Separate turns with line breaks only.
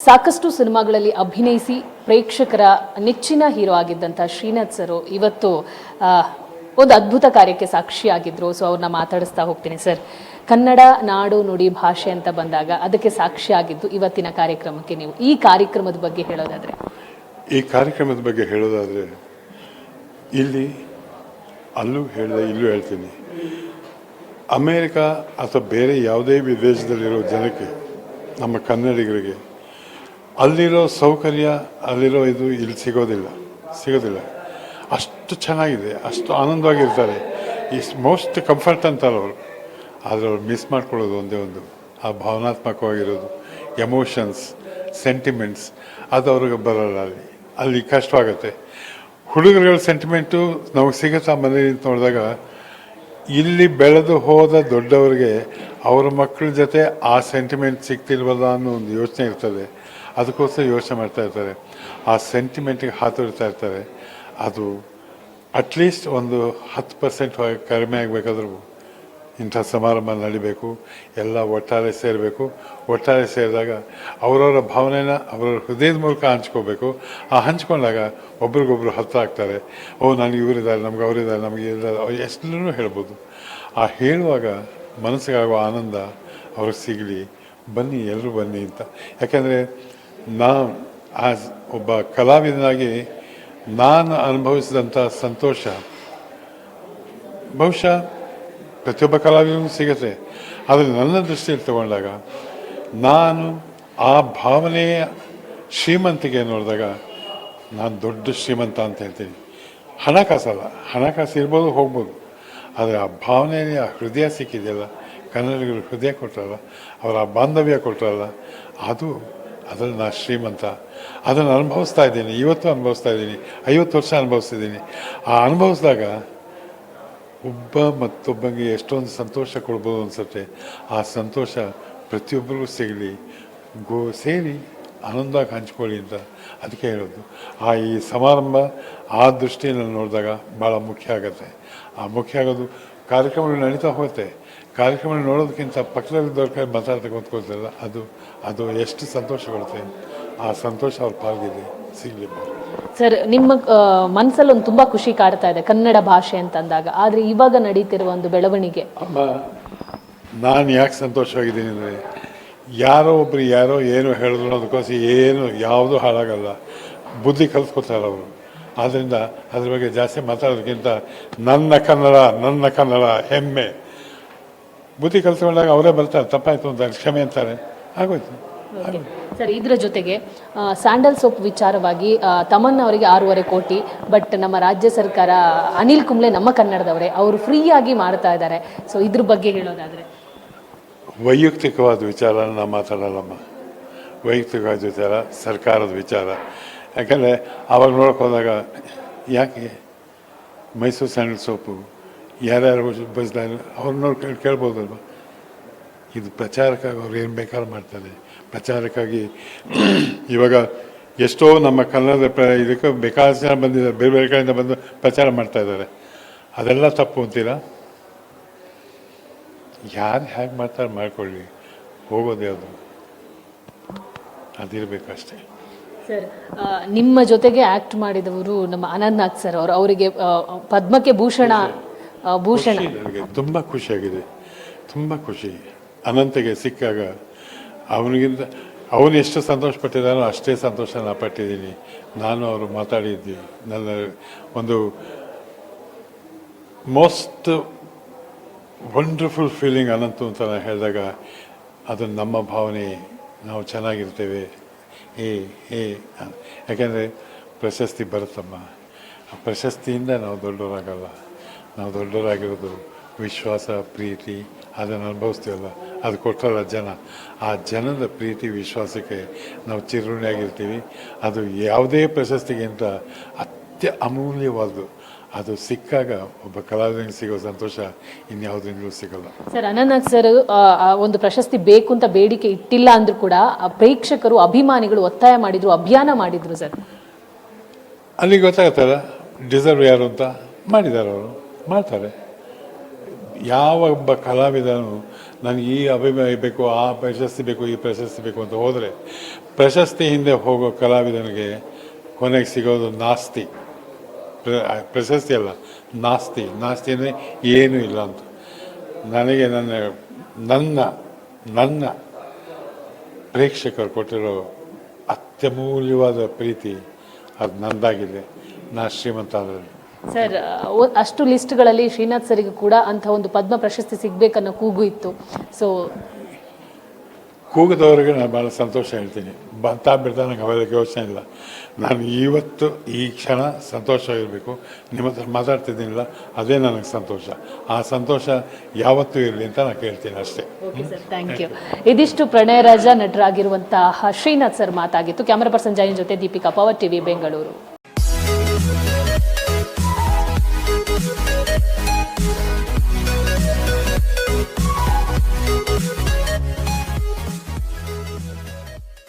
ಸಾಕಷ್ಟು ಸಿನಿಮಾಗಳಲ್ಲಿ ಅಭಿನಯಿಸಿ ಪ್ರೇಕ್ಷಕರ ನೆಚ್ಚಿನ ಹೀರೋ ಆಗಿದ್ದಂಥ ಶ್ರೀನಾಥ್ ಸರ್ ಇವತ್ತು ಒಂದು ಅದ್ಭುತ ಕಾರ್ಯಕ್ಕೆ ಸಾಕ್ಷಿಯಾಗಿದ್ರು. ಸೊ ಅವ್ರನ್ನ ಮಾತಾಡಿಸ್ತಾ ಹೋಗ್ತೀನಿ. ಸರ್, ಕನ್ನಡ ನಾಡು ನುಡಿ ಭಾಷೆ ಅಂತ ಬಂದಾಗ ಅದಕ್ಕೆ ಸಾಕ್ಷಿಯಾಗಿದ್ದು ಇವತ್ತಿನ ಕಾರ್ಯಕ್ರಮಕ್ಕೆ ನೀವು ಈ ಕಾರ್ಯಕ್ರಮದ ಬಗ್ಗೆ ಹೇಳೋದಾದ್ರೆ
ಇಲ್ಲಿ ಅಲ್ಲೂ ಹೇಳಿದೆ, ಇಲ್ಲೂ ಹೇಳ್ತೀನಿ. ಅಮೇರಿಕಾ ಅಥವಾ ಬೇರೆ ಯಾವುದೇ ವಿದೇಶದಲ್ಲಿರೋ ಜನಕ್ಕೆ, ನಮ್ಮ ಕನ್ನಡಿಗರಿಗೆ ಅಲ್ಲಿರೋ ಸೌಕರ್ಯ, ಅಲ್ಲಿರೋ ಇದು ಇಲ್ಲಿ ಸಿಗೋದಿಲ್ಲ. ಅಷ್ಟು ಚೆನ್ನಾಗಿದೆ, ಅಷ್ಟು ಆನಂದವಾಗಿರ್ತಾರೆ. ಇಸ್ ಮೋಸ್ಟ್ ಕಂಫರ್ಟ್ ಅಂತಾರೆ ಅವರು. ಆದರೆ ಅವ್ರು ಮಿಸ್ ಮಾಡ್ಕೊಳ್ಳೋದು ಒಂದೇ ಒಂದು, ಆ ಭಾವನಾತ್ಮಕವಾಗಿರೋದು, ಎಮೋಷನ್ಸ್, ಸೆಂಟಿಮೆಂಟ್ಸ್, ಅದು ಅವ್ರಿಗೆ ಬರೋಲ್ಲ. ಅಲ್ಲಿ ಕಷ್ಟವಾಗುತ್ತೆ. ಹುಡುಗರುಗಳ ಸೆಂಟಿಮೆಂಟು ನಮಗೆ ಸಿಗುತ್ತೆ ಮನೇಲಿ ನೋಡಿದಾಗ. ಇಲ್ಲಿ ಬೆಳೆದು ಹೋದ ದೊಡ್ಡವರಿಗೆ ಅವ್ರ ಮಕ್ಕಳ ಜೊತೆ ಆ ಸೆಂಟಿಮೆಂಟ್ ಸಿಗ್ತಿಲ್ವಲ್ಲ ಅನ್ನೋ ಒಂದು ಯೋಚನೆ ಇರ್ತದೆ. ಅದಕ್ಕೋಸ್ಕರ ಯೋಚನೆ ಮಾಡ್ತಾ ಇರ್ತಾರೆ, ಆ ಸೆಂಟಿಮೆಂಟಿಗೆ ಹಾತೊರಿತಾ ಇರ್ತಾರೆ. ಅದು ಅಟ್ಲೀಸ್ಟ್ ಒಂದು 10% ಕಡಿಮೆ ಆಗಬೇಕಾದ್ರೂ ಇಂಥ ಸಮಾರಂಭ ನಡಿಬೇಕು, ಎಲ್ಲ ಒಟ್ಟಾರೆ ಸೇರಬೇಕು. ಒಟ್ಟಾರೆ ಸೇರಿದಾಗ ಅವರವರ ಭಾವನೆನ ಅವರವ್ರ ಹೃದಯದ ಮೂಲಕ ಹಂಚ್ಕೋಬೇಕು. ಆ ಹಂಚ್ಕೊಂಡಾಗ ಒಬ್ರಿಗೊಬ್ರು ಹತ್ರ ಆಗ್ತಾರೆ. ನನಗೆ ಇವರಿದ್ದಾರೆ, ನಮ್ಗೆ ಅವರಿದ್ದಾರೆ, ನಮಗೆ ಇದ್ದಾರೆ, ಎಲ್ಲರೂ ಹೇಳ್ಬೋದು. ಆ ಹೇಳುವಾಗ ಮನಸ್ಸಿಗಾಗೋ ಆನಂದ ಅವ್ರಿಗೆ ಸಿಗಲಿ, ಬನ್ನಿ, ಎಲ್ಲರೂ ಬನ್ನಿ ಅಂತ. ಯಾಕೆಂದರೆ ಒಬ್ಬ ಕಲಾವಿದನಾಗಿ ನಾನು ಅನುಭವಿಸಿದಂಥ ಸಂತೋಷ ಬಹುಶಃ ಪ್ರತಿಯೊಬ್ಬ ಕಲಾವಿದನಿಗೂ ಸಿಗುತ್ತೆ. ಆದರೆ ನನ್ನ ದೃಷ್ಟಿಯಲ್ಲಿ ತಗೊಂಡಾಗ ನಾನು ಆ ಭಾವನೆಯ ಶ್ರೀಮಂತಿಗೆ ನೋಡಿದಾಗ ನಾನು ದೊಡ್ಡ ಶ್ರೀಮಂತ ಅಂತ ಹೇಳ್ತೀನಿ. ಹಣಕಾಸು ಇರ್ಬೋದು, ಹೋಗ್ಬೋದು. ಆದರೆ ಆ ಭಾವನೆಯ ಆ ಹೃದಯ ಸಿಕ್ಕಿದೆಯಲ್ಲ, ಕನ್ನಡಿಗರು ಹೃದಯ ಕೊಟ್ಟರಲ್ಲ, ಅವರ ಬಾಂಧವ್ಯ ಕೊಟ್ಟರಲ್ಲ, ಅದರಲ್ಲಿ ನಾನು ಶ್ರೀಮಂತ. ಅದನ್ನು ಅನುಭವಿಸ್ತಾ ಇದ್ದೀನಿ, ಇವತ್ತು ಅನುಭವಿಸ್ತಾ ಇದ್ದೀನಿ, 50 ವರ್ಷ ಅನುಭವಿಸ್ತಿದ್ದೀನಿ. ಆ ಅನುಭವಿಸಿದಾಗ ಒಬ್ಬ ಮತ್ತೊಬ್ಬನಿಗೆ ಎಷ್ಟೊಂದು ಸಂತೋಷ ಕೊಡ್ಬೋದು ಅನಿಸುತ್ತೆ. ಆ ಸಂತೋಷ ಪ್ರತಿಯೊಬ್ಬರಿಗೂ ಸಿಗಲಿ, ಸೇರಿ ಆನಂದವಾಗಿ ಹಂಚ್ಕೊಳ್ಳಿ ಅಂತ ಅದಕ್ಕೆ ಹೇಳೋದು. ಈ ಸಮಾರಂಭ ಆ ದೃಷ್ಟಿಯನ್ನು ನೋಡಿದಾಗ ಭಾಳ ಮುಖ್ಯ ಆಗುತ್ತೆ. ಆ ಮುಖ್ಯ ಆಗೋದು ಕಾರ್ಯಕ್ರಮಗಳು ನಡೀತಾ ಹೋಗುತ್ತೆ. ಕಾರ್ಯಕ್ರಮ ನೋಡೋದಕ್ಕಿಂತ ಪಕ್ಕದಲ್ಲಿದ್ದವ್ರ ಕೈ ಮಾತಾಡ್ತಾ ಕೂತ್ಕೊಳ್ತಾರಲ್ಲ, ಅದು ಎಷ್ಟು ಸಂತೋಷ ಕೊಡುತ್ತೆ. ಆ ಸಂತೋಷ ಅವ್ರ ಪಾಲ್ಗಿದೆ, ಸಿಗಲಿ.
ಸರ್, ನಿಮ್ಮ ಮನಸ್ಸಲ್ಲಿ ಒಂದು ತುಂಬ ಖುಷಿ ಕಾಡ್ತಾ ಇದೆ ಕನ್ನಡ ಭಾಷೆ ಅಂತಂದಾಗ. ಆದರೆ ಇವಾಗ ನಡೀತಿರುವ ಒಂದು ಬೆಳವಣಿಗೆ,
ನಾನು ಯಾಕೆ ಸಂತೋಷವಾಗಿದ್ದೀನಿ ಅಂದರೆ, ಯಾರೋ ಏನೋ ಹೇಳಿದ್ರು ಅದಕ್ಕೋಸ್ಕರ ಯಾವುದೂ ಹಾಳಾಗಲ್ಲ. ಬುದ್ಧಿ ಕಲಿಸ್ಕೊತಾರೆ ಅವರು. ಆದ್ದರಿಂದ ಅದ್ರ ಬಗ್ಗೆ ಜಾಸ್ತಿ ಮಾತಾಡೋದಕ್ಕಿಂತ ನನ್ನ ಕನ್ನಡ ಹೆಮ್ಮೆ, ಬುದ್ಧಿ ಕಲಿಸ್ಕೊಂಡಾಗ ಅವರೇ ಬರ್ತಾರೆ. ತಪ್ಪಾಯಿತು ಅಂತ ಕ್ಷಮೆ ಅಂತಾರೆ, ಆಗೋಯ್ತು.
ಸರ್, ಇದರ ಜೊತೆಗೆ ಸ್ಯಾಂಡಲ್ ಸೋಪ್ ವಿಚಾರವಾಗಿ ತಮನ್ ಅವರಿಗೆ 6.5 ಕೋಟಿ, ಬಟ್ ನಮ್ಮ ರಾಜ್ಯ ಸರ್ಕಾರ ಅನಿಲ್ ಕುಂಬ್ಳೆ ನಮ್ಮ ಕನ್ನಡದವರೇ, ಅವರು ಫ್ರೀಯಾಗಿ ಮಾಡ್ತಾ ಇದ್ದಾರೆ. ಸೊ ಇದ್ರ ಬಗ್ಗೆ ಹೇಳೋದಾದರೆ,
ವೈಯಕ್ತಿಕವಾದ ವಿಚಾರ ನಾನು ಮಾತಾಡಲ್ಲಮ್ಮ. ವೈಯಕ್ತಿಕವಾದ ವಿಚಾರ ಸರ್ಕಾರದ ವಿಚಾರ. ಯಾಕಂದರೆ ಆವಾಗ ನೋಡೋಕೆ ಹೋದಾಗ ಯಾಕೆ ಮೈಸೂರು ಸ್ಯಾಂಡಲ್ ಸೋಪು ಯಾರ್ಯಾರು ಬಸ್ದಾಗ ಅವ್ರನ್ನ ಕೇಳ್ಬೋದಲ್ವ. ಇದು ಪ್ರಚಾರಕ್ಕಾಗಿ ಅವ್ರು ಏನು ಬೇಕಾದ್ರೂ ಮಾಡ್ತಾರೆ. ಪ್ರಚಾರಕ್ಕಾಗಿ ಇವಾಗ ಎಷ್ಟೋ ನಮ್ಮ ಕನ್ನಡದ ಇದಕ್ಕೆ ಬೇಕಾದಷ್ಟು ಜನ ಬಂದಿದ್ದಾರೆ, ಬೇರೆ ಬೇರೆ ಕಡೆಯಿಂದ ಬಂದು ಪ್ರಚಾರ ಮಾಡ್ತಾ ಇದ್ದಾರೆ. ಅದೆಲ್ಲ ತಪ್ಪು ಅಂತೀರಾ? ಯಾರು ಹೇಗೆ ಮಾಡ್ತಾರೆ ಮಾಡ್ಕೊಳ್ಳಿ, ಹೋಗೋದು ಯಾವುದು ಅದಿರಬೇಕಷ್ಟೇ.
ಸರ್, ನಿಮ್ಮ ಜೊತೆಗೆ ಆ್ಯಕ್ಟ್ ಮಾಡಿದವರು ನಮ್ಮ ಅನಂತ್ ಸರ್ ಅವರಿಗೆ ಪದ್ಮಕ್ಕೆ ಭೂಷಣ
ನನಗೆ ತುಂಬ ಖುಷಿಯಾಗಿದೆ, ತುಂಬ ಖುಷಿ. ಅನಂತಗೆ ಸಿಕ್ಕಾಗ ಅವನು ಎಷ್ಟು ಸಂತೋಷ ಪಟ್ಟಿದ್ದಾನೋ ಅಷ್ಟೇ ಸಂತೋಷ ನಾನು ಪಟ್ಟಿದ್ದೀನಿ. ನಾನು ಅವರು ಮಾತಾಡಿದ್ವಿ. ನನ್ನ ಒಂದು ಮೋಸ್ಟ್ ವಂಡರ್ಫುಲ್ ಫೀಲಿಂಗ್ ಅನಂತು ಅಂತ ನಾನು ಹೇಳಿದಾಗ, ಅದು ನಮ್ಮ ಭಾವನೆ, ನಾವು ಚೆನ್ನಾಗಿರ್ತೇವೆ. ಯಾಕೆಂದರೆ ಪ್ರಶಸ್ತಿ ಬರುತ್ತಮ್ಮ. ಆ ಪ್ರಶಸ್ತಿಯಿಂದ ನಾವು ದೊಡ್ಡವರಾಗಲ್ಲ. ನಾವು ದೊಡ್ಡವರಾಗಿರೋದು ವಿಶ್ವಾಸ, ಪ್ರೀತಿ, ಅದನ್ನು ಅನುಭವಿಸ್ತೀವಲ್ಲ, ಅದು ಕೊಟ್ಟಲ್ಲ ಜನ. ಆ ಜನದ ಪ್ರೀತಿ, ವಿಶ್ವಾಸಕ್ಕೆ ನಾವು ಚಿರಋಣಿಯಾಗಿರ್ತೀವಿ. ಅದು ಯಾವುದೇ ಪ್ರಶಸ್ತಿಗಿಂತ ಅಮೂಲ್ಯವಾದ್ದು. ಅದು ಸಿಕ್ಕಾಗ ಒಬ್ಬ ಕಲಾವಿದನಿಗೆ ಸಿಗೋ ಸಂತೋಷ ಇನ್ಯಾವುದರಿಂದಲೂ ಸಿಗಲ್ಲ.
ಸರ್, ಅನಂತ್ ಸರ್ ಒಂದು ಪ್ರಶಸ್ತಿ ಬೇಕು ಅಂತ ಬೇಡಿಕೆ ಇಟ್ಟಿಲ್ಲ ಅಂದ್ರೂ ಕೂಡ ಪ್ರೇಕ್ಷಕರು, ಅಭಿಮಾನಿಗಳು ಒತ್ತಾಯ ಮಾಡಿದ್ರು, ಅಭಿಯಾನ ಮಾಡಿದ್ರು. ಸರ್,
ಅಲ್ಲಿ ಗೊತ್ತಾಗತ್ತಲ್ಲ ಡಿಸರ್ವ್ ಯಾರು ಅಂತ. ಮಾಡಿದ್ದಾರೆ, ಅವರು ಮಾಡ್ತಾರೆ. ಯಾವ ಒಬ್ಬ ಕಲಾವಿದನು ನನಗೆ ಈ ಅಭಿಮಾನ ಬೇಕು, ಆ ಪ್ರಶಸ್ತಿ ಬೇಕು, ಈ ಪ್ರಶಸ್ತಿ ಬೇಕು ಅಂತ ಹೋದರೆ ಪ್ರಶಸ್ತಿ ಹಿಂದೆ ಹೋಗೋ ಕಲಾವಿದನಿಗೆ ಕೊನೆಗೆ ಸಿಗೋದು ನಾಸ್ತಿ. ಪ್ರಶಸ್ತಿ ಅಲ್ಲ, ನಾಸ್ತಿ. ನಾಸ್ತಿ ಅಂದರೆ ಏನೂ ಇಲ್ಲ ಅಂತ. ನನಗೆ ನನ್ನ ಪ್ರೇಕ್ಷಕರು ಕೊಟ್ಟಿರೋ ಅತ್ಯಮೂಲ್ಯವಾದ ಪ್ರೀತಿ ಅದು ನಂದಾಗಿದೆ. ನಾ ಶ್ರೀಮಂತ ಆದರೆ
ಸರ್, ಅಷ್ಟು ಲಿಸ್ಟ್ಗಳಲ್ಲಿ ಶ್ರೀನಾಥ್ ಸರಿಗೂ ಕೂಡ ಅಂಥ ಒಂದು ಪದ್ಮ ಪ್ರಶಸ್ತಿ ಸಿಗಬೇಕನ್ನೋ ಕೂಗು ಇತ್ತು. ಸೊ
ಕೂಗದವ್ರಿಗೆ ನಾನು ಭಾಳ ಸಂತೋಷ ಹೇಳ್ತೀನಿ. ಬರ್ತಾ ನನಗೆ ಅವೆಲ್ಲ ಯೋಚನೆ ಇಲ್ಲ. ನಾನು ಇವತ್ತು ಈ ಕ್ಷಣ ಸಂತೋಷವಾಗಿರಬೇಕು. ನಿಮ್ಮ ಹತ್ರ ಮಾತಾಡ್ತಿದ್ದೀನಿಲ್ಲ, ಅದೇ ನನಗೆ ಸಂತೋಷ. ಆ ಸಂತೋಷ ಯಾವತ್ತೂ ಇರಲಿ ಅಂತ ನಾನು ಕೇಳ್ತೀನಿ ಅಷ್ಟೇ.
Okay sir, thank you. ಇದಿಷ್ಟು ಪ್ರಣಯರಾಜ ನಟರಾಗಿರುವಂತಹ ಶ್ರೀನಾಥ್ ಸರ್ ಮಾತಾಗಿತ್ತು. ಕ್ಯಾಮರಾ ಪರ್ಸನ್ ಜೈನ್ ಜೊತೆ ದೀಪಿಕಾ, ಪವರ್ ಟಿವಿ, ಬೆಂಗಳೂರು.